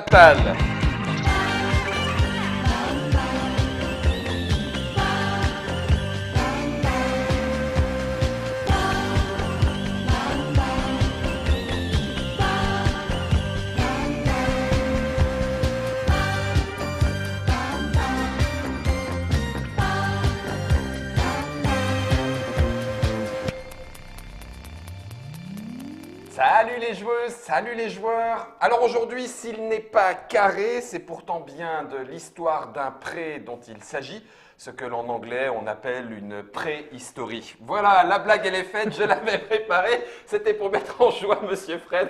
Fatal. Salut les joueuses, salut les joueurs. Alors aujourd'hui, s'il n'est pas carré, c'est pourtant bien de l'histoire d'un pré dont il s'agit, ce que l'en anglais on appelle une préhistorie. Voilà, la blague elle est faite, je l'avais préparée, c'était pour mettre en joie Monsieur Fred.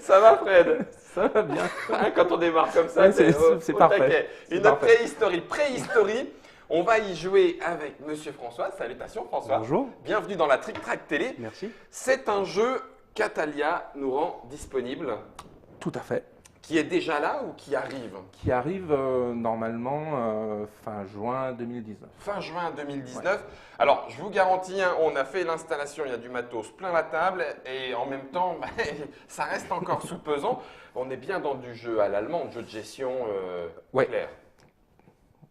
Ça va Fred? Ça va bien. Hein, quand on démarre comme ça, Ouais, c'est parfait. taquet. C'est Une parfait. préhistorie. Préhistorie, on va y jouer avec Monsieur François. Salutations François. Bonjour. Bienvenue dans la Trick Track Télé. Merci. C'est un jeu qu'Atalia nous rend disponible, Tout à fait. qui est déjà là ou qui arrive? Qui arrive normalement fin juin 2019. Fin juin 2019. Alors, je vous garantis, hein, on a fait l'installation, il y a du matos plein la table et en même temps, ça reste encore sous pesant. On est bien dans du jeu à l'allemande, jeu de gestion Ouais. clair.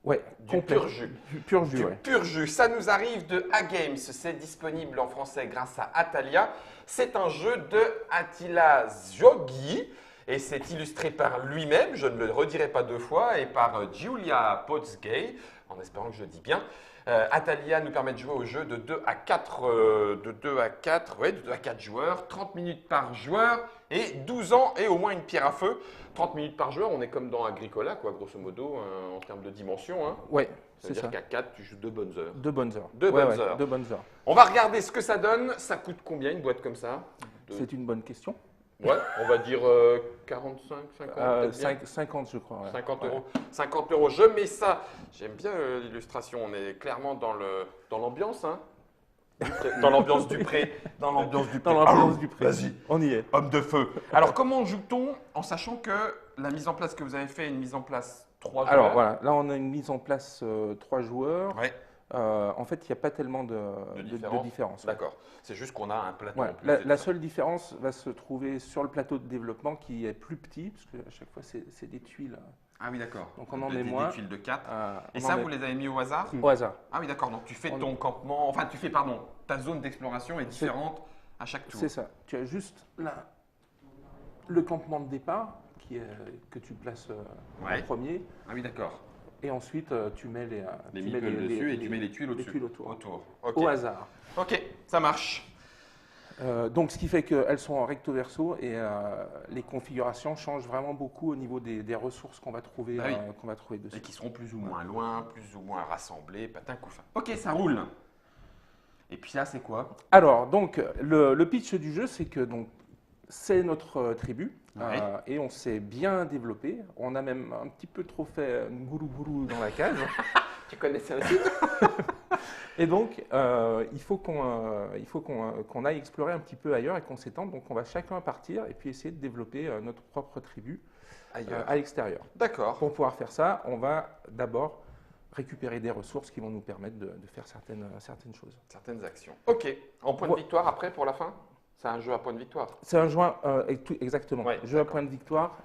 Ouais, Du complet. pur jus. Du pur jus, Du ouais. pur jus. Ça nous arrive de A-Games. C'est disponible en français grâce à Atalia. C'est un jeu de Attila Ziogi et c'est illustré par lui-même, je ne le redirai pas deux fois, et par Julia Potzgay, en espérant que je le dis bien. Atalia nous permet de jouer au jeu de 2 à 4, de 2 à 4, ouais, de 2 à 4 joueurs, 30 minutes par joueur et 12 ans et au moins une pierre à feu. 30 minutes par joueur, on est comme dans Agricola, quoi, grosso modo, en termes de dimension. Hein. Ouais, c'est C'est-à-dire ça. qu'à 4, tu joues 2 bonnes heures. 2 bonnes heures. Deux bonnes heures. 2 bonnes heures. On va regarder ce que ça donne. Ça coûte combien une boîte comme ça? C'est une bonne question. Ouais, on va dire 45, 50, peut-être bien. 50, je crois. Ouais. 50 Ouais. euros. 50 euros. Je mets ça. J'aime bien l'illustration. On est clairement dans l'ambiance, hein. Dans l'ambiance du pré. Dans l'ambiance du pré. Dans l'ambiance du prix. Vas-y. On y est. Homme de feu. Alors, comment joue-t-on en sachant que la mise en place que vous avez fait est une mise en place 3 joueurs? Alors voilà, là on a une mise en place 3 joueurs. Ouais, En fait, il n'y a pas tellement de différence. différence. Ouais. D'accord. C'est juste qu'on a un plateau Ouais, en plus. la seule différence va se trouver sur le plateau de développement qui est plus petit, parce qu'à chaque fois c'est des tuiles Ah oui, d'accord. Donc, on en Des met moins. Des tuiles de 4. Et on ça, en vous les avez mis au hasard? au hasard. Ah oui, d'accord. Donc tu fais On- ton campement, enfin tu fais, pardon, ta zone d'exploration est différente à chaque tour. C'est ça. Tu as juste là le campement de départ que tu places Ouais. en premier, Ah oui, d'accord. et ensuite tu mets Les tu mets meeples dessus et tu mets les tuiles les au-dessus. tuiles autour. Ok. Au hasard. Ok, ça marche. Donc, ce qui fait qu'elles sont en recto verso et les configurations changent vraiment beaucoup au niveau des ressources qu'on va trouver, Ah oui. qu'on va trouver dessus. Et qui seront plus ou moins loin, plus ou moins rassemblés, patin couffin. Ok, ça roule. Et puis là, c'est quoi? Alors, donc, le pitch du jeu, c'est que donc, c'est notre tribu Ouais. et on s'est bien développé. On a même un petit peu trop fait gourou dans la cage. Tu connais ça aussi? Et donc, il faut qu'on aille explorer un petit peu ailleurs et qu'on s'étende. Donc, on va chacun partir et puis essayer de développer notre propre tribu Ailleurs. à l'extérieur. D'accord. Pour pouvoir faire ça, on va d'abord récupérer des ressources qui vont nous permettre de faire certaines choses. Certaines actions. Ok. En point de Ouais. victoire après pour la fin? C'est un jeu à point de victoire. C'est un jeu, exactement, Ouais, jeu à d'accord. points de victoire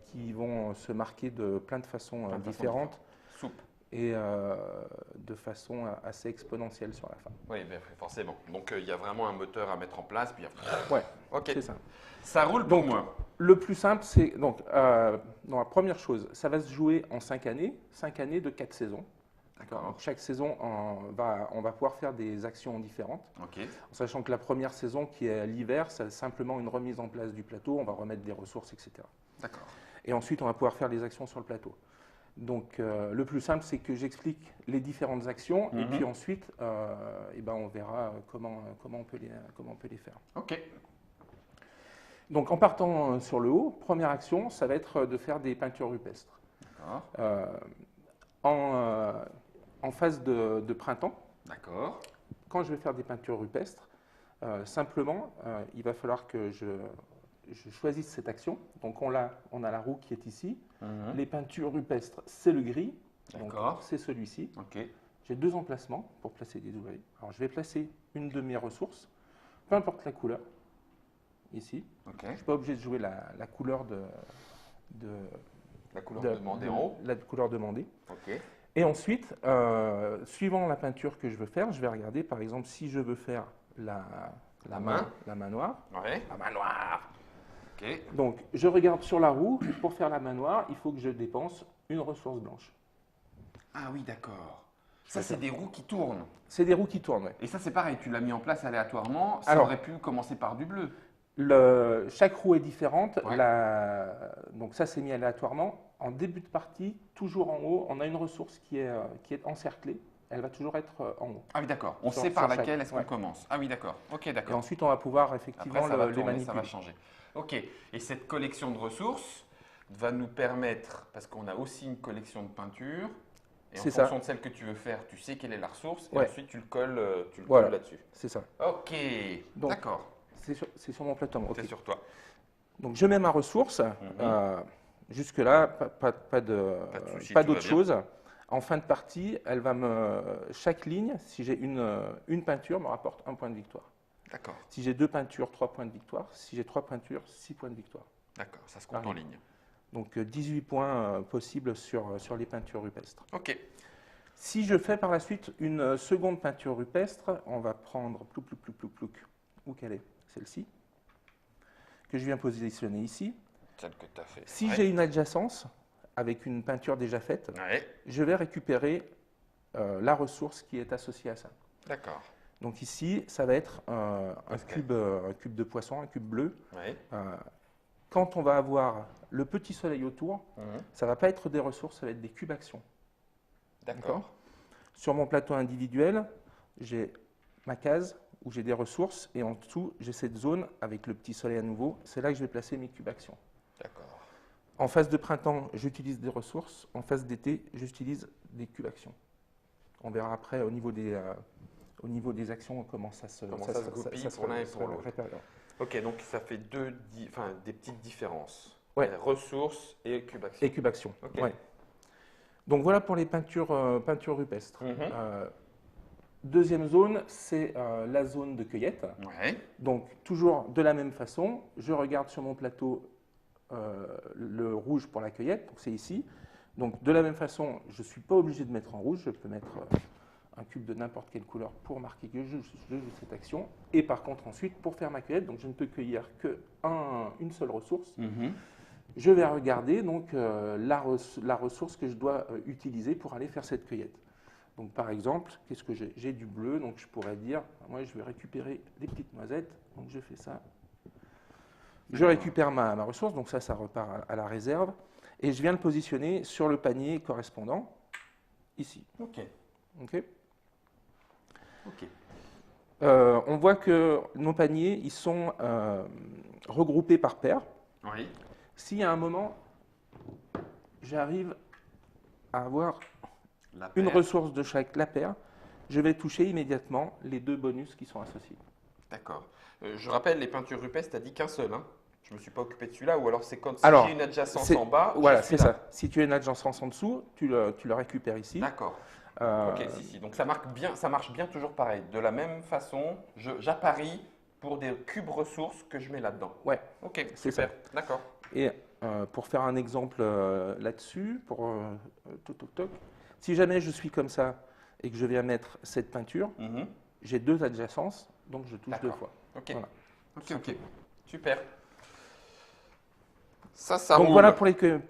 qui vont se marquer de plein de façons Plein de façons différentes Soupe. et de façon assez exponentielle sur la fin. Oui, ben, forcément. Donc il y a vraiment un moteur à mettre en place. Puis, Ouais, ok. c'est ça. Ça roule pour Donc, moi. Le plus simple, c'est donc la première chose, ça va se jouer en 5 années de 4 saisons. D'accord. Donc, chaque saison, on va pouvoir faire des actions différentes. Ok. En sachant que la première saison, qui est l'hiver, c'est simplement une remise en place du plateau, on va remettre des ressources, etc. D'accord. Et ensuite, on va pouvoir faire des actions sur le plateau. Donc, le plus simple, c'est que j'explique les différentes actions, et puis ensuite, on verra comment on peut les faire. Ok. Donc, en partant sur le haut, première action, ça va être de faire des peintures rupestres. D'accord. En phase de printemps, D'accord. quand je vais faire des peintures rupestres, simplement, il va falloir que je choisisse cette action. Donc, on a la roue qui est ici. Les peintures rupestres, c'est le gris. Donc, D'accord. c'est celui-ci. Ok. J'ai 2 emplacements pour placer des ouvriers. Alors, je vais placer une de mes ressources, peu importe la couleur, ici. Ok. Je ne suis pas obligé de jouer la couleur La couleur demandée en haut. La couleur demandée. Ok. Et ensuite, suivant la peinture que je veux faire, je vais regarder, par exemple, si je veux faire la main noire. Ouais. La main noire. Ok. Donc, je regarde sur la roue. Pour faire la main noire, il faut que je dépense une ressource blanche. Ah oui, d'accord. Ça, c'est des roues qui tournent. C'est des roues qui tournent, oui. Et ça, c'est pareil, tu l'as mis en place aléatoirement. Ça Alors, aurait pu commencer par du bleu. Chaque roue est différente. Ouais. Donc, ça, c'est mis aléatoirement. En début de partie, toujours en haut, on a une ressource qui est encerclée. Elle va toujours être en haut. Ah oui, d'accord. On Sur- sait par sur chaque- laquelle est-ce qu'on ouais. commence. Ah oui, d'accord. Ok, Et d'accord. ensuite, on va pouvoir effectivement Après, ça va les tourner, manipuler. ça va changer. Ok. Et cette collection de ressources va nous permettre, parce qu'on a aussi une collection de peintures, et en C'est ça. fonction de celle que tu veux faire, tu sais quelle est la ressource, et Ouais. ensuite tu le colles, Voilà. là-dessus. C'est ça. Ok. Donc, D'accord. C'est sur mon plateau. Ok. C'est sur toi. Donc, je mets ma ressource. Jusque-là, pas de souci, pas tout va d'autre bien. chose. En fin de partie, chaque ligne, si j'ai une peinture, me rapporte un point de victoire. D'accord. Si j'ai 2 peintures, 3 points de victoire. Si j'ai 3 peintures, 6 points de victoire. D'accord. Ça se compte en ligne. Donc 18 points possibles sur les peintures rupestres. Ok. Si je fais par la suite une seconde peinture rupestre, on va prendre plouc. Où qu'elle est? Celle-ci. Que je viens positionner ici. Celle que tu as fait. Si Ouais. j'ai une adjacence avec une peinture déjà faite, Ouais. je vais récupérer la ressource qui est associée à ça. D'accord. Donc ici, ça va être un Ok. cube de poisson, un cube bleu. Ouais. Quand on va avoir le petit soleil autour, ça ne va pas être des ressources, ça va être des cubes actions. D'accord. Sur mon plateau individuel, j'ai ma case où j'ai des ressources et en dessous, j'ai cette zone avec le petit soleil à nouveau. C'est là que je vais placer mes cubes actions. D'accord. En phase de printemps, j'utilise des ressources. En phase d'été, j'utilise des cubes actions. On verra après au niveau des actions comment ça se goupille pour l'un et pour l'autre. répertoire. Ok, donc ça fait des petites différences. Ouais. Ressources et cube action. Et cube action. Ok. Ouais. Donc voilà pour les peintures rupestres. Deuxième zone, c'est la zone de cueillette. Ouais. Donc toujours de la même façon, je regarde sur mon plateau le rouge pour la cueillette, donc c'est ici. Donc de la même façon, je ne suis pas obligé de mettre en rouge, je peux mettre un cube de n'importe quelle couleur pour marquer que je joue cette action. Et par contre ensuite, pour faire ma cueillette, donc je ne peux cueillir qu'une seule ressource. Je vais regarder donc la ressource que je dois utiliser pour aller faire cette cueillette. Donc par exemple, qu'est-ce que j'ai? J'ai du bleu, donc je pourrais dire, moi je vais récupérer des petites noisettes, donc je fais ça. Je récupère ma ressource, donc ça repart à la réserve, et je viens le positionner sur le panier correspondant, ici. Ok. Ok. Ok. On voit que nos paniers, ils sont regroupés par paire. Oui. Si à un moment, j'arrive à avoir La une paire. ressource de la paire, je vais toucher immédiatement les 2 bonus qui sont associés. D'accord. Je rappelle, les peintures rupestres, tu as dit qu'un seul. Hein. Je ne me suis pas occupé de celui-là, ou alors c'est quand si Alors, j'ai une adjacence c'est- en bas. Voilà, je suis c'est là. ça. Si tu as une adjacence en dessous, tu le récupères ici. D'accord. Euh, Ok, si. Donc ça marche bien toujours pareil. De la même façon, j'apparie pour des cubes ressources que je mets là-dedans. Ouais, Ok, c'est super. ça. D'accord. Et pour faire un exemple là-dessus, toc, si jamais je suis comme ça et que je viens mettre cette peinture, j'ai 2 adjacences, donc je touche 2 D'accord. fois. Ok. Voilà. Ok. Super. Ça Donc roule. voilà pour les cueillette.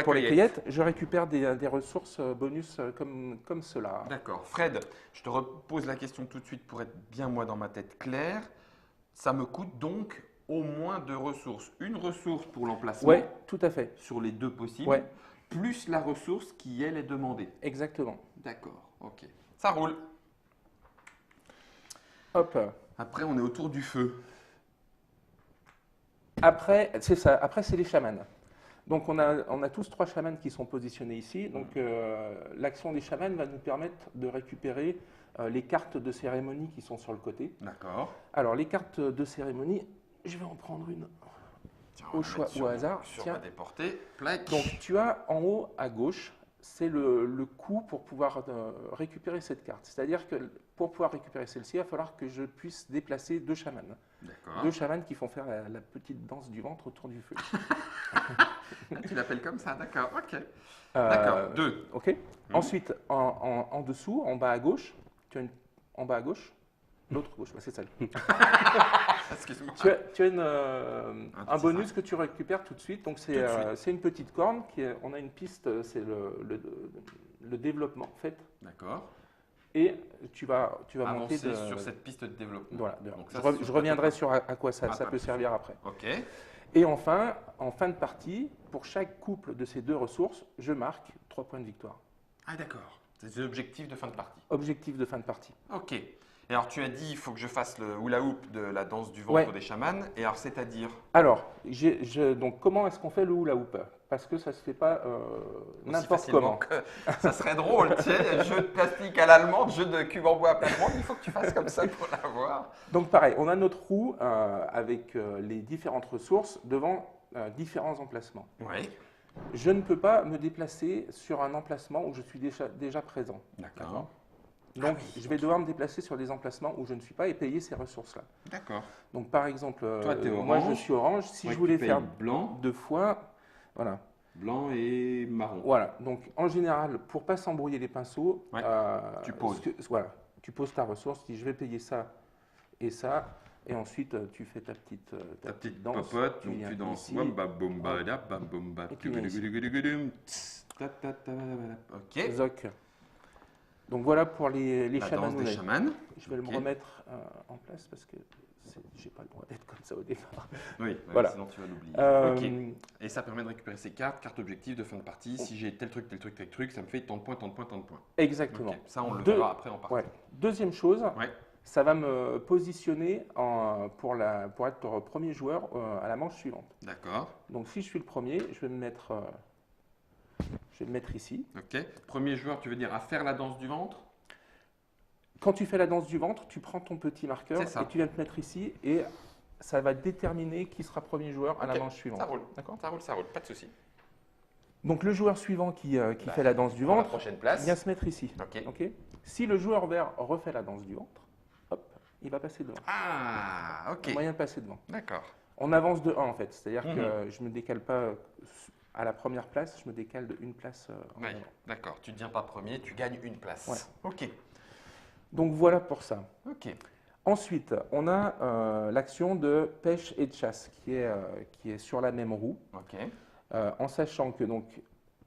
cueillettes. Je récupère des ressources bonus comme cela. D'accord. Fred, je te repose la question tout de suite pour être bien moi dans ma tête claire. Ça me coûte donc au moins 2 ressources. Une ressource pour l'emplacement Oui, tout à fait. sur les 2 possibles, Ouais. plus la ressource qui, elle, est demandée. Exactement. D'accord, ok. Ça roule. Hop. Après, on est autour du feu. Après, c'est ça. Après, c'est les chamans. Donc, on a tous 3 chamans qui sont positionnés ici. Donc, l'action des chamans va nous permettre de récupérer les cartes de cérémonie qui sont sur le côté. D'accord. Alors, les cartes de cérémonie, je vais en prendre une Tiens, on au va choix, mettre au hasard. Sur Tiens. ma déportée. Plaque. Donc, tu as en haut à gauche, c'est le coup pour pouvoir récupérer cette carte. C'est-à-dire que pour pouvoir récupérer celle-ci, il va falloir que je puisse déplacer 2 chamans. D'accord. 2 chamans qui font faire la petite danse du ventre autour du feu. Tu l'appelles comme ça, d'accord, ok. D'accord, 2. Ok. Ensuite, en dessous, en bas à gauche, tu as en bas à gauche, l'autre gauche, c'est celle. Excuse-moi. Tu as un bonus que tu récupères tout de suite. Donc c'est une petite corne. On a une piste, c'est le développement en fait. D'accord. Et tu vas avancer monter sur cette piste de développement. Voilà. Donc ça, je reviendrai sur à quoi ça peut servir après. Ok. Et enfin, en fin de partie, pour chaque couple de ces 2 ressources, je marque 3 points de victoire. Ah d'accord. C'est l'objectif de fin de partie. Objectif de fin de partie. Ok. Et alors tu as dit il faut que je fasse le hula hoop de la danse du ventre des chamans. Et alors c'est-à-dire? Alors, donc comment est-ce qu'on fait le hula hoop? Parce que ça se fait pas n'importe comment. Ça serait drôle, tu sais, jeu de plastique à l'allemande, jeu de cube en bois à plein de monde, il faut que tu fasses comme ça pour l'avoir. Donc pareil, on a notre roue avec les différentes ressources devant différents emplacements. Oui. Je ne peux pas me déplacer sur un emplacement où je suis déjà présent. D'accord. Donc, je vais devoir me déplacer sur des emplacements où je ne suis pas et payer ces ressources-là. D'accord. Donc, par exemple, toi, t'es moi, orange. je suis orange. Si Ouais, je voulais faire blanc, 2 fois, voilà. Blanc et marron. Voilà. Donc, en général, pour pas s'embrouiller les pinceaux, tu poses. Voilà. Tu poses ta ressource. Tu dis, je vais payer ça et ça. Et ensuite, tu fais ta petite danse. Popote, donc tu danses. Ici. Ok. Zoc. Donc voilà pour les chamans. Danse des chamans. Je vais me remettre en place parce que j'ai pas le droit d'être comme ça au départ. Oui, voilà. Sinon tu vas l'oublier. Ok. Et ça permet de récupérer ces cartes objectifs de fin de partie. Si j'ai tel truc, ça me fait tant de points, tant de points, tant de points. Exactement. Okay. Ça, on le verra après en partie. Ouais. Deuxième chose, ça va me positionner pour être premier joueur à la manche suivante. D'accord. Donc si je suis le premier, je vais me mettre ici. Ok. Premier joueur, tu veux dire à faire la danse du ventre? Quand tu fais la danse du ventre, tu prends ton petit marqueur et tu viens te mettre ici et ça va déterminer qui sera premier joueur à la manche suivante. Ça roule, d'accord? Ça roule, pas de souci. Donc le joueur suivant qui fait la danse du ventre, la prochaine place, vient se mettre ici. Ok. Si le joueur vert refait la danse du ventre, hop, il va passer devant. Ah, ok. Il y a moyen de passer devant. D'accord. On avance de 1 en fait, c'est-à-dire que je ne me décale pas à la première place, je me décale de 1 place en avant. D'accord, tu ne deviens pas premier, tu gagnes 1 place. Ouais. Ok. Donc voilà pour ça. Ok. Ensuite, on a l'action de pêche et de chasse qui est sur la même roue, en sachant que donc,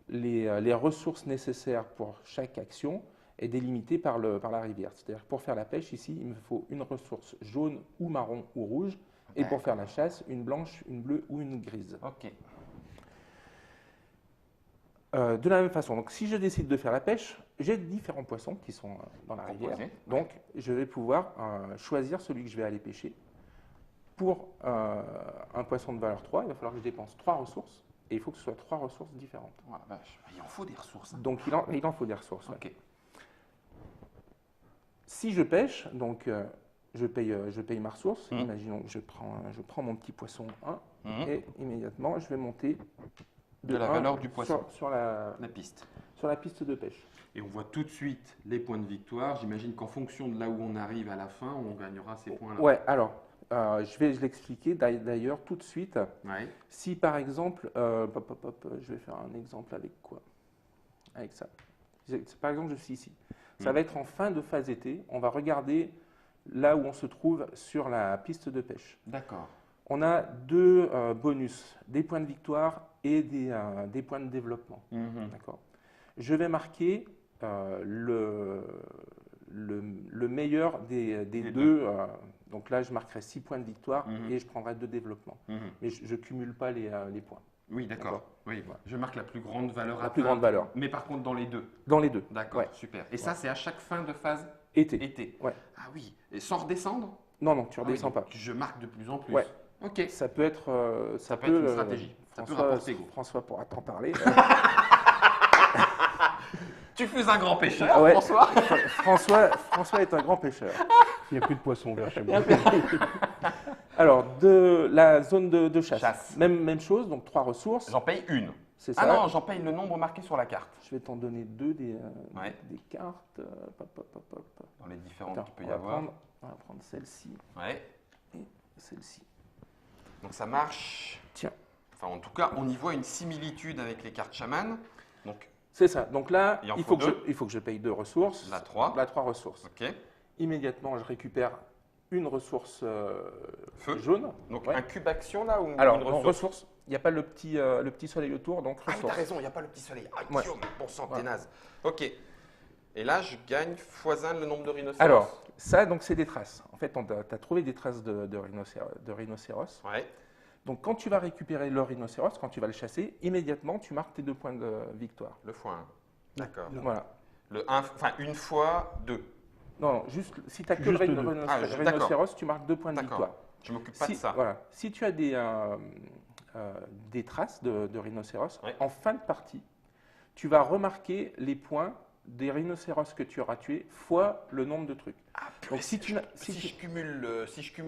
les ressources nécessaires pour chaque action est délimitée par la rivière. C'est-à-dire que pour faire la pêche, ici, il me faut une ressource jaune ou marron ou rouge, et pour faire la chasse, une blanche, une bleue ou une grise. Ok. De la même façon, donc si je décide de faire la pêche, j'ai différents poissons qui sont dans la rivière. Donc je vais pouvoir choisir celui que je vais aller pêcher. Pour un poisson de valeur 3, il va falloir que je dépense 3 ressources. Et il faut que ce soit 3 ressources différentes. Oh, vache. Il en faut des ressources. Hein. Donc il en faut des ressources. Ok. Ouais. Si je pêche, donc je paye ma ressource. Imaginons que je prends mon petit poisson 1 et immédiatement je vais monter de la valeur du poisson sur la piste. Sur la piste de pêche. Et on voit tout de suite les points de victoire. J'imagine qu'en fonction de là où on arrive à la fin, on gagnera ces points-là. Ouais, alors je vais l'expliquer d'ailleurs tout de suite. Ouais. Si par exemple, je vais faire un exemple avec quoi? Avec ça. Par exemple, je suis ici. Ça va être en fin de phase été. On va regarder là où on se trouve sur la piste de pêche. D'accord. On a 2 bonus, des points de victoire et des points de développement. D'accord. Je vais marquer le meilleur des 2. Donc là, je marquerai 6 points de victoire et je prendrai 2 développements. Mais je ne cumule pas les points. Oui, d'accord. Oui, voilà. Je marque la plus grande valeur. La plus grande valeur. Mais par contre, dans les 2. Dans les 2. D'accord, super. Et ça, c'est à chaque fin de phase été. Ouais. Ah oui. Et sans redescendre? Non, tu ne redescends pas. Je marque de plus en plus. Ouais. Ok. Ça peut être, ça peut être une stratégie. Ça peut rapporter gros. François pourra t'en parler. Tu fais un grand pêcheur, François. François est un grand pêcheur. Il n'y a plus de poissons vert chez moi. Alors, de la zone de chasse. Même chose, donc 3 ressources. J'en paye 1. C'est ça. Ah non, j'en paye le nombre marqué sur la carte. Je vais t'en donner 2 des Ouais. cartes. Hop. Dans les différentes Attends, qu'il peut y avoir. on va prendre celle-ci Ouais. et celle-ci. Donc ça marche. Tiens. Enfin, en tout cas, on y voit une similitude avec les cartes chaman. Donc C'est ça. Donc là, Il en il faut faut, il faut que je paye 2 ressources. la 3. Là, 3 ressources. Ok. Immédiatement, je récupère une ressource Feu. jaune. Donc Ouais. un cube action là ou Alors, une non, ressource? ressources, il n'y a pas le petit soleil autour, donc Ah oui, ressources. t'as raison, il n'y a pas le petit soleil. Ah, Ouais. Guillaume, bon sang, t'es Ouais. naze. Ok. Et là, je gagne x1 le nombre de rhinocéros. Alors, ça, donc, c'est des traces. En fait, tu as trouvé des traces de rhinocéros. Ouais. Donc, quand tu vas récupérer le rhinocéros, quand tu vas le chasser, immédiatement, tu marques tes 2 points de victoire. Le x1. D'accord. Voilà. Le 1, enfin une fois 2. Non, juste, si tu n'as que le Juste deux. Ah, rhinocéros, tu marques 2 points de D'accord. victoire. Je m'occupe pas Si, de ça. voilà. Si tu as des traces de rhinocéros, Ouais. en fin de partie, tu vas remarquer les points des rhinocéros que tu auras tués fois le nombre de trucs. Ah, purée, Donc, si tu n'as- si si je cumule,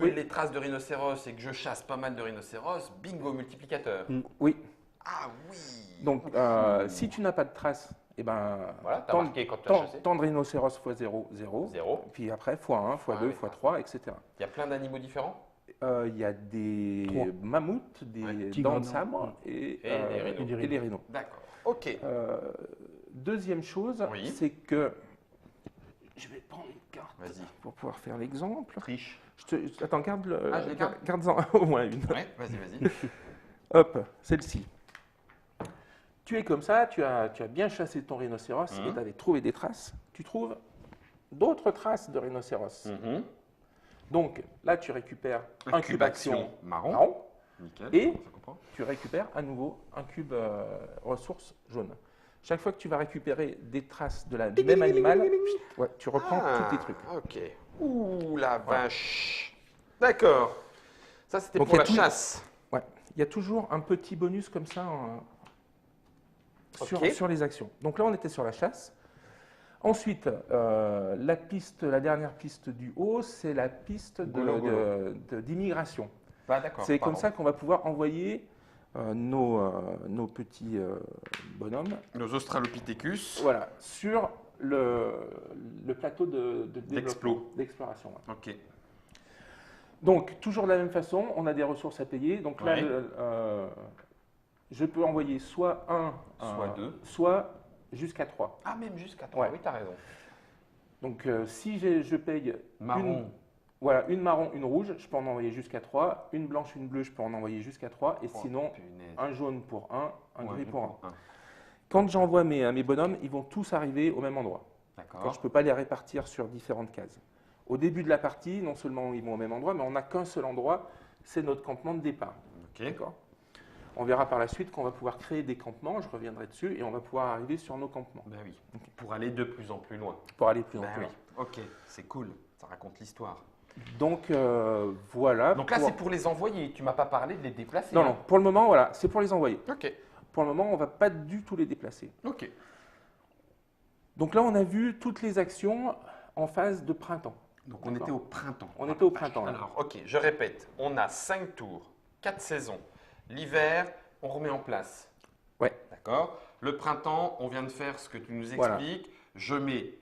Oui. les traces de rhinocéros et que je chasse pas mal de rhinocéros, bingo, multiplicateur. Oui. Ah oui. Donc, si tu n'as pas de traces, eh ben, Voilà, t'as tant, marqué quand tu as chassé. tant de rhinocéros fois 0, 0. 0. Puis après, fois 1, fois 2, oui. fois 3, etc. Il y a plein d'animaux différents. Il y a des 3. mammouths, des Ouais. Tigres dents de noirs. sabre et des rhinos. et des rhinos. D'accord. Ok. Deuxième chose, Oui. c'est que je vais prendre une carte Vas-y. pour pouvoir faire l'exemple. Triche. Attends, garde-en Ah, je les garde garde-en au moins une. Ouais, vas-y. Hop, celle-ci. Tu es comme ça, tu as bien chassé ton rhinocéros Mhm. et tu avais trouvé des traces. Tu trouves d'autres traces de rhinocéros. Mhm. Donc là, tu récupères un cube action marron. marron Nickel. Et- ça comprend. tu récupères à nouveau un cube ressource jaune. Chaque fois que tu vas récupérer des traces de la même animal, ouais, tu reprends tous tes trucs. Ok. Ouh la vache. D'accord. Ça, c'était Donc, pour il y la a tout- chasse. Ouais. Il y a toujours un petit bonus comme ça Ok. sur les actions. Donc là, on était sur la chasse. Ensuite, la dernière piste du haut, c'est la piste Golo, golo. d'immigration. Ah, d'accord. C'est comme pardon. ça qu'on va pouvoir envoyer nos petits bonhommes, Nos Australopithecus. voilà, sur le plateau de D'explo. développement, d'exploration. Ouais. Ok. Donc, toujours de la même façon, on a des ressources à payer. Donc là, Ouais. je peux envoyer soit 1, Soit 2. soit jusqu'à 3. Ah, même jusqu'à 3. Ouais. Oui, t'as raison. Donc, si je paye Marron. une marron, une rouge, je peux en envoyer jusqu'à 3. Une blanche, une bleue, je peux en envoyer jusqu'à 3. Et Oh, sinon, punaise. un jaune pour 1, un Ouais, gris pour 1. un. Quand j'envoie mes bonhommes, ils vont tous arriver au même endroit. Quand D'accord. je ne peux pas les répartir sur différentes cases. Au début de la partie, non seulement ils vont au même endroit, mais on n'a qu'un seul endroit, c'est notre campement de départ. Ok. D'accord. On verra par la suite qu'on va pouvoir créer des campements, je reviendrai dessus, et on va pouvoir arriver sur nos campements Ben oui. Pour aller de plus en plus loin. pour aller plus en Ben plus oui. loin. Ok, c'est cool. Ça raconte l'histoire. Donc voilà. Donc là, c'est pour les envoyer. Tu m'as pas parlé de les déplacer. Non, hein. non, pour le moment, voilà, c'est pour les envoyer. Ok. Pour le moment, on ne va pas du tout les déplacer. Ok. Donc là, on a vu toutes les actions en phase de printemps. Donc on D'accord. était au printemps. On était au printemps, là. Alors, ok, je répète. On a 5 tours, 4 saisons. L'hiver, on remet en place. Ouais. D'accord. Le printemps, on vient de faire ce que tu nous Voilà. expliques. Je mets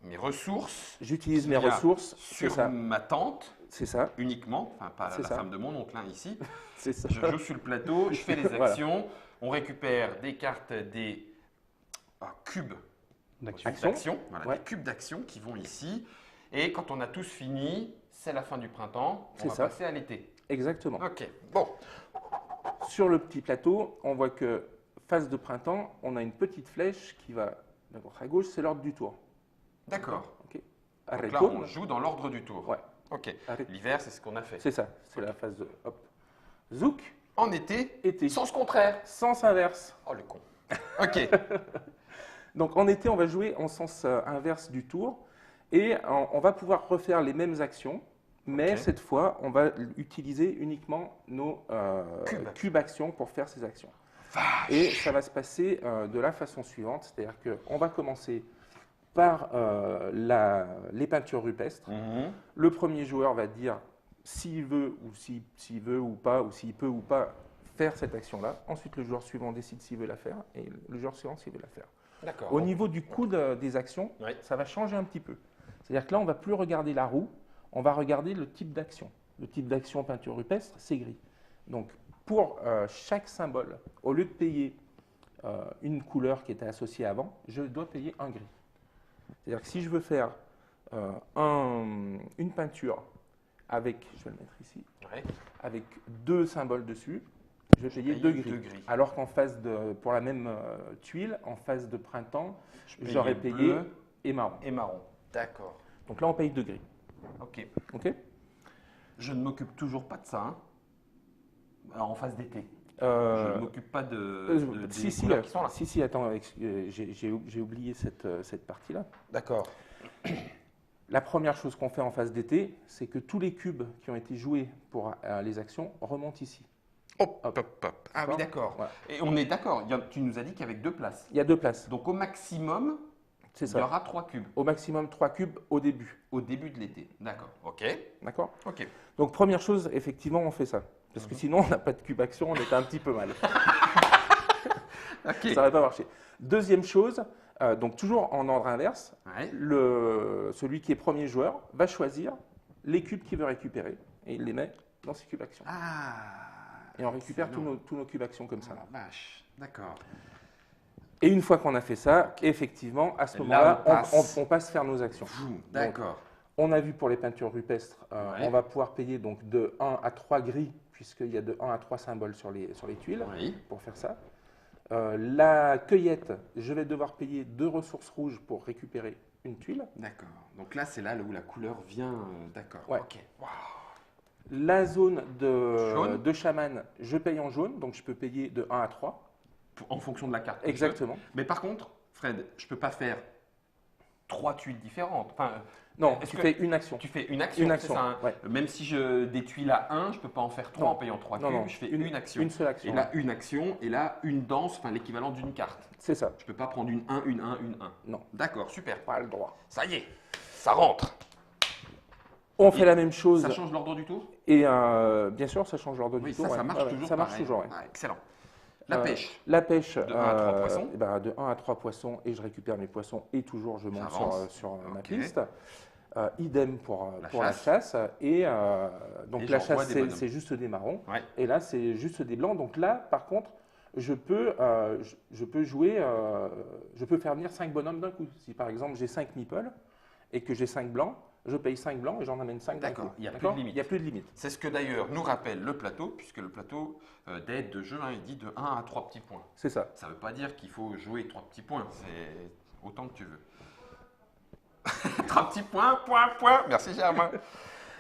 mes ressources J'utilise mes Via- ressources, c'est sur ça, ma tente c'est ça, uniquement. Enfin, pas C'est la ça. femme de mon oncle, hein, ici. c'est ça. Je joue sur le plateau, je fais les Voilà. actions. On récupère des cartes, des cubes D'action. Action. d'action. Voilà, Ouais. des cubes d'action qui vont ici. Et quand on a tous fini, c'est la fin du printemps. On C'est va ça. passer à l'été. Exactement. Ok. Bon. Sur le petit plateau, on voit que phase de printemps, on a une petite flèche qui va de droite à gauche, c'est l'ordre du tour. D'accord. Ok. Donc là, Arrêto. on joue dans l'ordre du tour. Ouais. Ok. Arrête. L'hiver, c'est ce qu'on a fait. C'est ça, c'est la phase de hop. Zouk, En été, été. sens contraire. Sens inverse. Oh le con. Ok. Donc en été, on va jouer en sens inverse du tour et on va pouvoir refaire les mêmes actions, mais Ok. cette fois, on va utiliser uniquement nos Cubes. cubes actions pour faire ces actions. Et ça va se passer de la façon suivante, c'est-à-dire qu'on va commencer par les peintures rupestres. Mhm. Le premier joueur va dire s'il veut ou s'il veut ou pas, ou s'il peut ou pas faire cette action-là. Ensuite, le joueur suivant décide s'il veut la faire et le joueur suivant s'il veut la faire. D'accord. Au niveau du coût des actions, ça va changer un petit peu. C'est-à-dire que là, on ne va plus regarder la roue, on va regarder le type d'action. Le type d'action peinture rupestre, c'est gris. Donc, pour chaque symbole, au lieu de payer une couleur qui était associée avant, je dois payer un gris. C'est-à-dire que si je veux faire une peinture avec, je vais le mettre ici, avec 2 symboles dessus, je vais payer 2 gris. Alors qu'en face pour la même tuile, en face de printemps, j'aurais payé bleu et marron. Et marron. D'accord. Donc là, on paye 2 gris. Ok. Ok. Je ne m'occupe toujours pas de ça. Hein. Alors, en phase d'été. Je ne m'occupe pas des couleurs qui sont là. Si, attends, j'ai oublié cette partie-là. D'accord. La première chose qu'on fait en phase d'été, c'est que tous les cubes qui ont été joués pour les actions remontent ici. Hop. Ah oui, d'accord. Voilà. Et on est d'accord, tu nous as dit qu'avec 2 places. Il y a 2 places. Donc au maximum, il y aura 3 cubes. Au maximum 3 cubes au début. Au début de l'été. D'accord. Ok. D'accord. Ok. Donc première chose, effectivement, on fait ça. Parce que sinon, on n'a pas de cube action, on était un petit peu mal. Ok. Ça n'aurait pas marché. Deuxième chose, donc toujours en ordre inverse, celui qui est premier joueur va choisir les cubes qu'il veut récupérer et il les met dans ses cubes actions. Et on récupère tous nos cubes actions comme ça. Ah la vache. D'accord. Et une fois qu'on a fait ça, effectivement, à ce moment-là, on passe faire nos actions. D'accord. On a vu pour les peintures rupestres, on va pouvoir payer donc de 1 à 3 gris, puisqu'il y a de 1 à 3 symboles sur les tuiles, pour faire ça. La cueillette, je vais devoir payer 2 ressources rouges pour récupérer une tuile. D'accord. Donc là, c'est là où la couleur vient. D'accord. Ouais. Ok. Wow. La zone de chaman, je paye en jaune, donc je peux payer de 1 à 3. En fonction de la carte. Exactement. Mais par contre, Fred, je ne peux pas faire 3 tuiles différentes. Enfin, non, tu fais une action. Tu fais une action. Une action. Ça, hein. Ouais. Même si je des tuiles à 1, je ne peux pas en faire 3 en payant 3 cubes. Je fais une action. Une seule action. Et là, une action, et là, une danse, enfin l'équivalent d'une carte. C'est ça. Je ne peux pas prendre une 1, une 1, une 1. Non. D'accord, super. Pas le droit. Ça y est, ça rentre. On fait la même chose. Ça change l'ordre du tour? Et bien sûr, ça change l'ordre du tour. Ça marche toujours. Ça marche toujours. Excellent. La pêche. La pêche. De 1 à 3 poissons. De 1 à 3 poissons et je récupère mes poissons et toujours je monte sur ma piste. Idem pour la chasse. Et donc la chasse, c'est juste des marrons. Ouais. Et là, c'est juste des blancs. Donc là, par contre, je peux jouer, je peux faire venir 5 bonhommes d'un coup. Si par exemple j'ai 5 meeples et que j'ai 5 blancs, je paye 5 blancs et j'en amène 5 d'un coup. D'accord, il n'y a plus de limite. Il n'y a plus de limite. C'est ce que d'ailleurs nous rappelle le plateau, puisque le plateau d'aide de jeu, il dit de 1 à 3 petits points. C'est ça. Ça ne veut pas dire qu'il faut jouer 3 petits points, c'est autant que tu veux. 3 petits points, point. Merci Germain.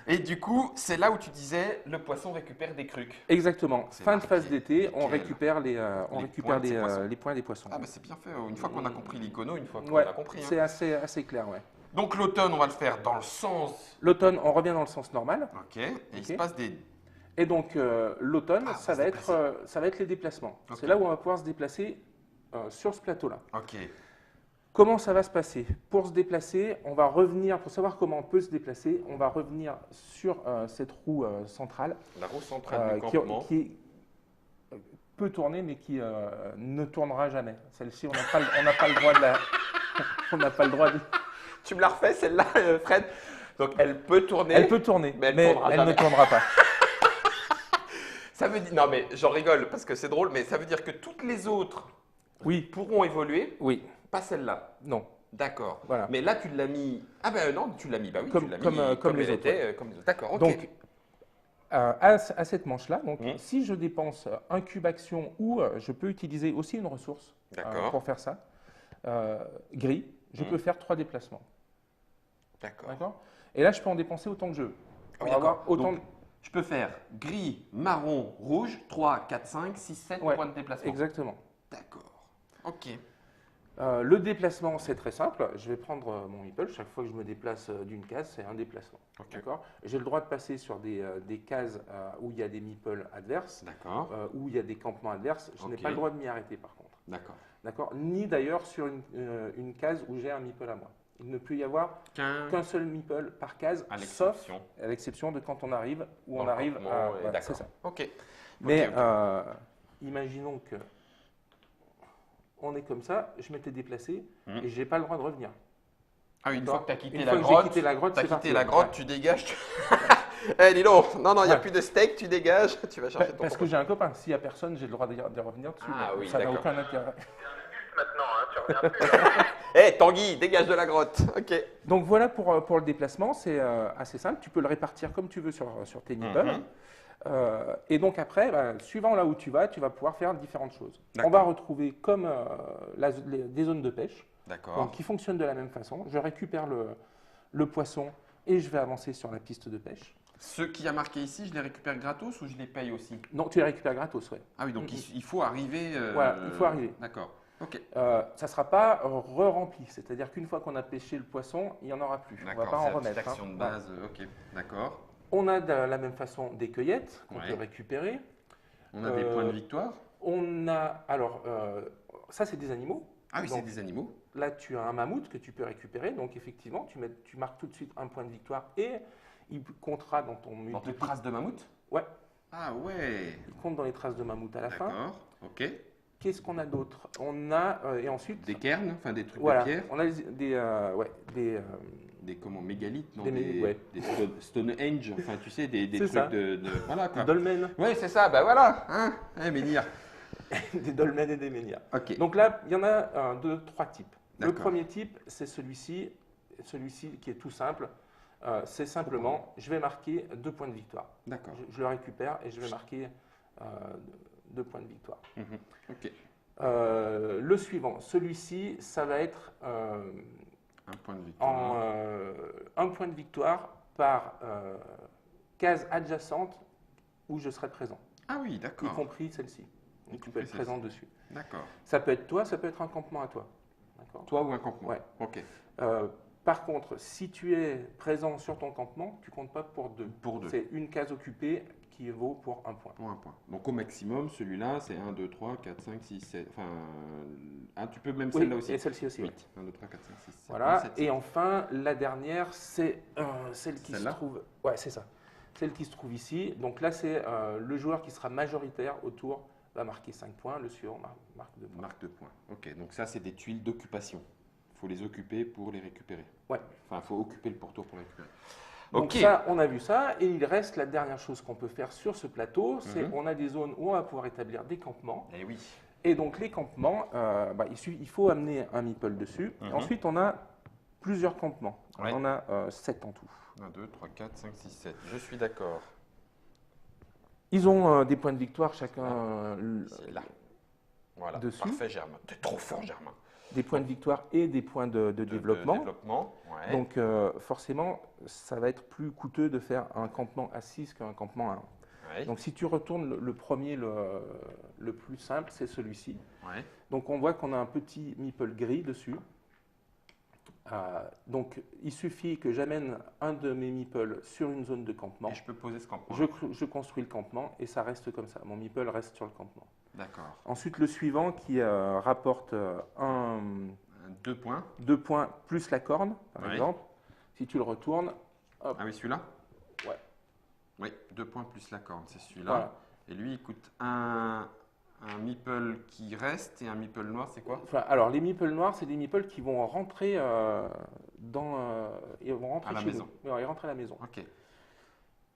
Et du coup, c'est là où tu disais le poisson récupère des trucs. Exactement. Fin de phase d'été, on Nickel. récupère les points des poissons. Ah bah c'est bien fait, une fois qu'on a compris l'icono, une fois qu'on a compris. C'est assez clair, ouais. Donc l'automne, on va le faire dans le sens… L'automne, on revient dans le sens normal. Ok, et il se passe des… Et donc l'automne, ça va être les déplacements. Okay. C'est là où on va pouvoir se déplacer sur ce plateau-là. Ok. Comment ça va se passer? Pour se déplacer, on va revenir, pour savoir comment on peut se déplacer, on va revenir sur cette roue centrale. La roue centrale du campement. Qui peut tourner, mais qui ne tournera jamais. Celle-ci, on n'a pas le droit de la… on n'a pas le droit de… Tu me la refais celle-là, Fred? Donc elle peut tourner. Elle peut tourner, mais elle ne tournera pas. Ça veut dire… Non mais j'en rigole parce que c'est drôle, mais ça veut dire que toutes les autres pourront évoluer. Oui. Pas celle-là. Non. D'accord. Voilà. Mais là, tu l'as mis… Ah ben non, tu l'as mis. Bah oui, comme, tu l'as comme, mis comme les elle autres. était, comme les autres. D'accord, ok. Donc, à cette manche-là, si je dépense un cube action ou je peux utiliser aussi une ressource pour faire ça, gris, je peux faire 3 déplacements. D'accord. Et là, je peux en dépenser autant que je veux. Oui, donc, je peux faire gris, marron, rouge, 3, 4, 5, 6, 7 points de déplacement. Exactement. D'accord. Ok. Le déplacement, c'est très simple. Je vais prendre mon meeple. Chaque fois que je me déplace d'une case, c'est un déplacement. Okay. J'ai le droit de passer sur des cases où il y a des meeples adverses, où il y a des campements adverses. Je n'ai pas le droit de m'y arrêter, par contre. D'accord. Ni d'ailleurs sur une case où j'ai un meeple à moi. Il ne peut y avoir qu'un seul meeple par case, sauf à l'exception de quand on arrive, où on arrive à… D'accord. c'est ça. Ok. Mais ok. imaginons que on est comme ça, je m'étais déplacé Mhm. et je n'ai pas le droit de revenir. Ah oui, une fois que tu as Une quitté fois la que j'ai grotte, quitté la grotte, t'as c'est quitté parti. la grotte, Ouais. tu dégages. Eh, dis donc, non, il n'y a Ouais. plus de steak, tu dégages, tu vas chercher ton Parce que j'ai un copain, s'il n'y a personne, j'ai le droit de revenir dessus. Ah mais oui, ça n'a d'accord. aucun intérêt. maintenant, hein, tu reviens plus. Eh, Tanguy, dégage de la grotte. Ok. Donc voilà pour le déplacement, c'est assez simple. Tu peux le répartir comme tu veux sur tes meeples. Mhm. Et donc après, suivant là où tu vas pouvoir faire différentes choses. D'accord. On va retrouver comme des zones de pêche, D'accord. donc, qui fonctionnent de la même façon. Je récupère le poisson et je vais avancer sur la piste de pêche. Ceux qui a marqué ici, je les récupère gratos ou je les paye aussi? Non, tu les récupères gratos, ouais. Ah oui, donc Mhm. il faut arriver. Voilà, il faut arriver. D'accord. Ok. Ça ne sera pas re-rempli, c'est-à-dire qu'une fois qu'on a pêché le poisson, il n'y en aura plus. On ne va D'accord. pas C'est en la petite remettre. action hein. de base. Ok. D'accord. On a de la même façon des cueillettes qu'on Ouais. peut récupérer. On a des points de victoire. On a, alors, ça c'est des animaux. Ah oui, c'est Donc, des animaux. Là, tu as un mammouth que tu peux récupérer. Donc, effectivement, tu marques tout de suite un point de victoire et il comptera dans ton Dans tes traces de mammouth? Ouais, Ah ouais. il compte dans les traces de mammouth à la fin. D'accord. Ok. Qu'est-ce qu'on a d'autre? On a, et ensuite, Des cairns, enfin des trucs voilà, de pierre. on a des Des comment, mégalithes, non, ouais. des Stonehenge, enfin tu sais, des C'est trucs ça. de voilà quoi. dolmens, Oui, c'est ça, ben voilà, hein, menhir. des dolmens et des menhirs. Ok. Donc là, il y en a deux, trois types. Le D'accord. premier type, c'est celui-ci qui est tout simple. C'est simplement, je vais marquer 2 points de victoire. D'accord. Je le récupère et je vais marquer 2 points de victoire. Mhm. Ok. Le suivant, celui-ci, ça va être Un point de victoire. un point de victoire par case adjacente où je serai présent, Ah oui, y d'accord. compris celle-ci. Donc tu peux être compris présent celle-ci. dessus. D'accord. Ça peut être toi, ça peut être un campement à toi. D'accord. Toi ou un campement. Ouais. Ok. Par contre, si tu es présent sur ton campement, tu comptes pas pour 2. Pour 2. C'est une case occupée qui vaut pour 1 point. Pour un point. Donc au maximum, celui-là, c'est 1, 2, 3, 4, 5, 6, 7. Enfin, tu peux même Oui, celle-là aussi. et celle-ci aussi. oui. 8. 1, 2, 3, 4, 5, 6, 7. Voilà. 7, Et enfin, la dernière, c'est celle qui se Celle-là trouve. Ouais, c'est ça. Celle qui se trouve ici. Donc là, c'est le joueur qui sera majoritaire au tour va marquer 5 points. Le suivant marque 2 points. Marque 2 points. Ok, donc ça, c'est des tuiles d'occupation. Il faut les occuper pour les récupérer. Ouais. Enfin, il faut occuper le pourtour pour les récupérer. Donc Ok. ça, on a vu ça. Et il reste la dernière chose qu'on peut faire sur ce plateau, c'est Mhm. on a des zones où on va pouvoir établir des campements. Eh oui. Et donc les campements, il faut amener un meeple dessus. Mhm. Et ensuite, on a plusieurs campements. Ouais. On a 7 en tout. 1, 2, 3, 4, 5, 6, 7. Je suis d'accord. Ils ont des points de victoire chacun, C'est là. Voilà. dessus. Parfait, Germain. T'es trop fort, Germain. des points de victoire et des points de développement. développement, ouais. Donc forcément, ça va être plus coûteux de faire un campement à 6 qu'un campement à 1. Ouais. Donc si tu retournes le premier, le plus simple, c'est celui-ci. Ouais. Donc on voit qu'on a un petit meeple gris dessus. Donc il suffit que j'amène un de mes meeples sur une zone de campement. Et je peux poser ce campement. Je construis le campement et ça reste comme ça. Mon meeple reste sur le campement. D'accord. Ensuite, le suivant qui rapporte 2 points. 2 points plus la corne, par Ouais. exemple. Si tu le retournes, hop, Ah oui, celui-là? Ouais. Oui, 2 points plus la corne, c'est celui-là. voilà. Et lui, il coûte un meeple qui reste et un meeple noir, c'est quoi? Enfin, alors, les meeples noirs, c'est des meeples qui vont rentrer ils vont rentrer À la chez maison. nous. Ouais, ils rentrent à la maison. Ok.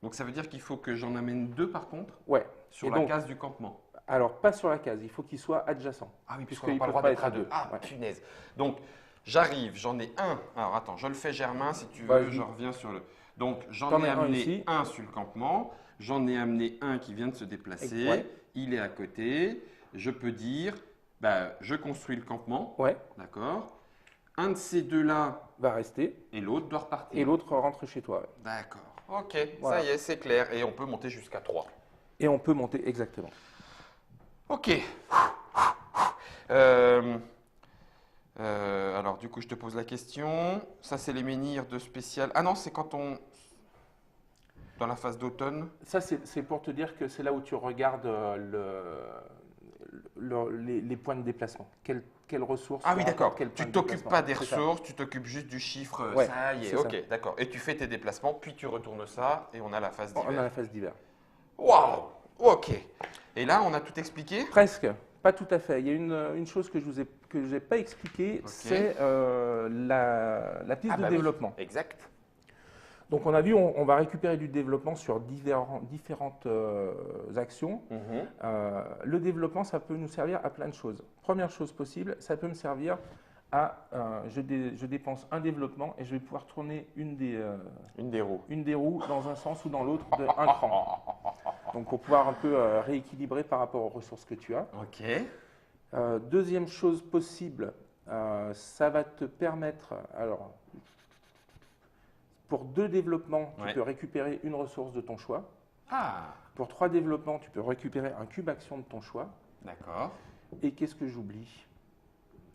Donc ça veut dire qu'il faut que j'en amène 2 par contre Ouais. sur Et la donc- case du campement. Alors, pas sur la case, il faut qu'ils soient adjacents. Ah oui, puisqu'on puisqu'on n'a pas le droit peuvent d'être pas à être à 2. deux. Ah, Ouais. punaise. Donc, j'arrive, j'en ai un. Alors, attends, je le fais Germain, si tu veux, Vas-y. je reviens sur le… Donc, j'en T'en ai as un amené ici. un sur le campement, j'en ai amené un qui vient de se déplacer, Ouais. il est à côté. Je peux dire, je construis le campement, Ouais, d'accord. Un de ces deux-là va rester. et l'autre doit repartir. Et l'autre rentre chez toi. Ouais. D'accord. Ok, Voilà. ça y est, c'est clair. Et on peut monter jusqu'à 3. Et on peut monter exactement. Ok. Alors, du coup, je te pose la question. Ça, c'est les menhirs de spécial. Ah non, c'est quand on… Dans la phase d'automne. Ça, c'est pour te dire que c'est là où tu regardes les points de déplacement. Quelles ressources Ah oui, sont d'accord. à quel point Tu de t'occupes déplacement. pas des C'est ça. ressources, tu t'occupes juste du chiffre. Ouais, Ça y est, c'est ok, ça. d'accord. Et tu fais tes déplacements, puis tu retournes ça, et on a la phase On a d'hiver. la phase d'hiver. Waouh! Ok. Et là, on a tout expliqué? Presque, pas tout à fait. Il y a une chose que je n'ai pas expliquée, c'est la piste de développement. Oui. Exact. Donc on a vu, on va récupérer du développement sur différentes actions. Le développement, ça peut nous servir à plein de choses. Première chose possible, ça peut me servir à, je dépense un développement et je vais pouvoir tourner une des roues dans un sens ou dans l'autre de un cran. Donc pour pouvoir un peu rééquilibrer par rapport aux ressources que tu as. Ok. Deuxième chose possible, ça va te permettre, alors pour 2 développements, tu peux récupérer une ressource de ton choix. Ah. Pour 3 développements, tu peux récupérer un cube action de ton choix. D'accord. Et qu'est-ce que j'oublie?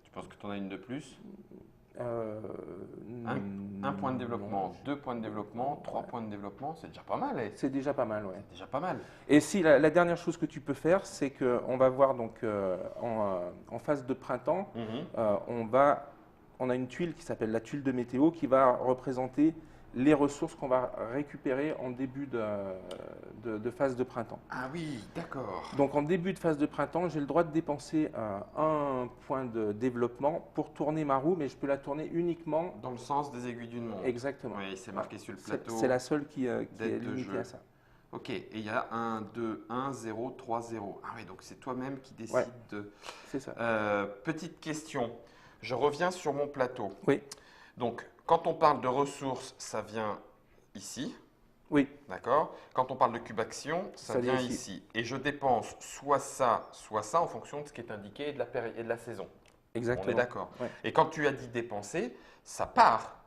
Tu penses que tu en as une de plus? Un Un point de développement, 2 points de développement, 3 points de développement, c'est déjà pas mal. C'est déjà pas mal, ouais. C'est déjà pas mal. Et si la dernière chose que tu peux faire, c'est qu'on va voir donc en phase de printemps, on a une tuile qui s'appelle la tuile de météo qui va représenter les ressources qu'on va récupérer en début de phase de printemps. Ah oui, d'accord. Donc en début de phase de printemps, j'ai le droit de dépenser un point de développement pour tourner ma roue, mais je peux la tourner uniquement dans le sens des aiguilles d'une montre. Exactement. Oui, c'est marqué sur le plateau. C'est la seule qui est limitée à ça. Ok, et il y a 1, 2, 1, 0, 3, 0. Ah oui, donc c'est toi-même qui décide de… C'est ça. Petite question, je reviens sur mon plateau. Oui. Donc, quand on parle de ressources, ça vient ici. Oui. D'accord. Quand on parle de cube action, ça vient ici. Et je dépense soit ça en fonction de ce qui est indiqué et de la saison. Exactement. On est d'accord. Ouais. Et quand tu as dit dépenser, ça part.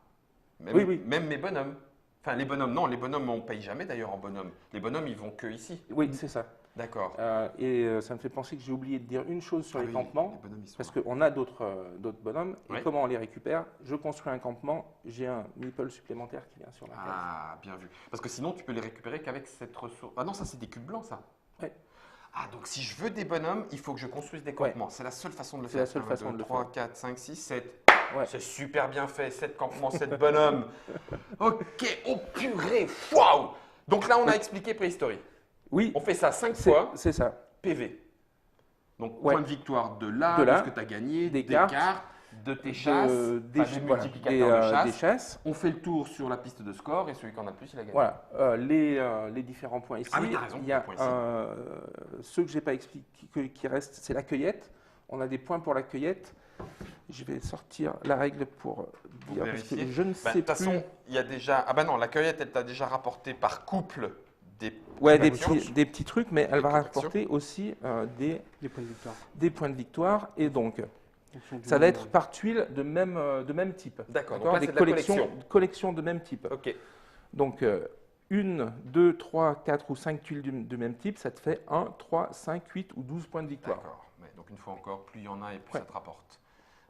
Même mes bonhommes. Enfin, les bonhommes, non, les bonhommes, on ne paye jamais d'ailleurs en bonhommes. Les bonhommes, ils vont que ici. Oui, c'est ça. D'accord. Et ça me fait penser que j'ai oublié de dire une chose sur les campements, les bonhommes, parce qu'on a d'autres bonhommes, Oui. et comment on les récupère? Je construis un campement, j'ai un meeple supplémentaire qui vient sur ma case. Ah, bien vu. Parce que sinon, tu peux les récupérer qu'avec cette ressource. Ah non, ça, c'est des cubes blancs, ça. Oui. Ah, donc si je veux des bonhommes, il faut que je construise des campements. Ouais. C'est la seule façon de le faire. C'est la seule façon de le 3, faire. 4, 5, 6, 7. Ouais. C'est super bien fait, 7 campements, 7 bonhommes. Ok, oh purée, waouh! Donc là, on a expliqué préhistorie. Oui. On fait ça 5 fois. C'est ça. PV. Donc, point de victoire de là, de ce que tu as gagné, des cartes, de tes chasses, des multiplicateurs de des chasses. On fait le tour sur la piste de score et celui qui en a le plus, il a gagné. Voilà, les différents points ici. Ah oui, tu as raison, il y a ceux que je n'ai pas expliqué qui restent, c'est la cueillette. On a des points pour la cueillette. Je vais sortir la règle pour dire, parce que je ne sais plus. De toute façon, il y a déjà… Ah bah non, la cueillette, elle t'a déjà rapporté par couple des petits trucs, mais elle va rapporter aussi des points de victoire. Et donc, ça va être par tuile de même type. D'accord, des collections de même type. Ok. Donc, 1, 2, 3, 4 ou 5 tuiles de même type, ça te fait 1, 3, 5, 8 ou 12 points de victoire. D'accord. Donc, une fois encore, plus il y en a et plus ça te rapporte.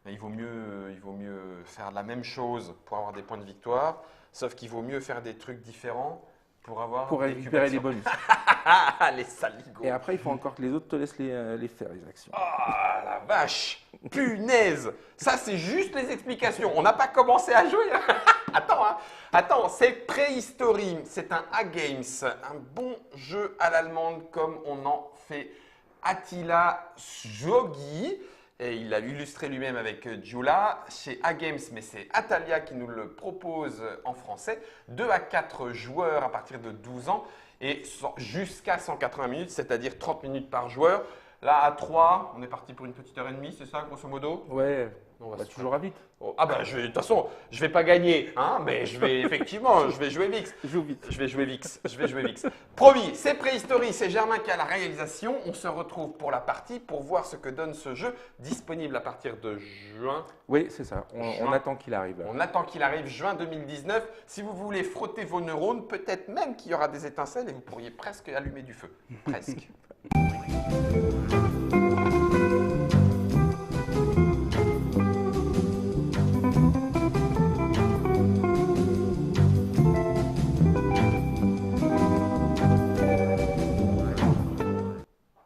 Mais il vaut mieux faire la même chose pour avoir des points de victoire, sauf qu'il vaut mieux faire des trucs différents pour récupérer les bonus. Les saligots. Et après, il faut encore que les autres te laissent les faire, les actions. Ah, la vache! Punaise! Ça, c'est juste les explications. On n'a pas commencé à jouer. Attends, c'est préhistorie. C'est un A-Games, un bon jeu à l'allemande comme on en fait Attila Ziogi. Et il l'a illustré lui-même avec Giula chez A-Games, mais c'est Atalia qui nous le propose en français. 2 à 4 joueurs à partir de 12 ans et jusqu'à 180 minutes, c'est-à-dire 30 minutes par joueur. Là, à 3, on est parti pour une petite heure et demie, c'est ça, grosso modo? Ouais, on va toujours à vite. Oh, ah bah, de toute façon, je vais pas gagner, hein, mais je vais effectivement, je vais jouer Vix. Joue vite. Je vais jouer Vix. Promis, c'est préhistorie, c'est Germain qui a la réalisation. On se retrouve pour la partie pour voir ce que donne ce jeu, disponible à partir de juin. Oui, c'est ça. On attend qu'il arrive. On attend qu'il arrive juin 2019. Si vous voulez frotter vos neurones, peut-être même qu'il y aura des étincelles et vous pourriez presque allumer du feu. Presque.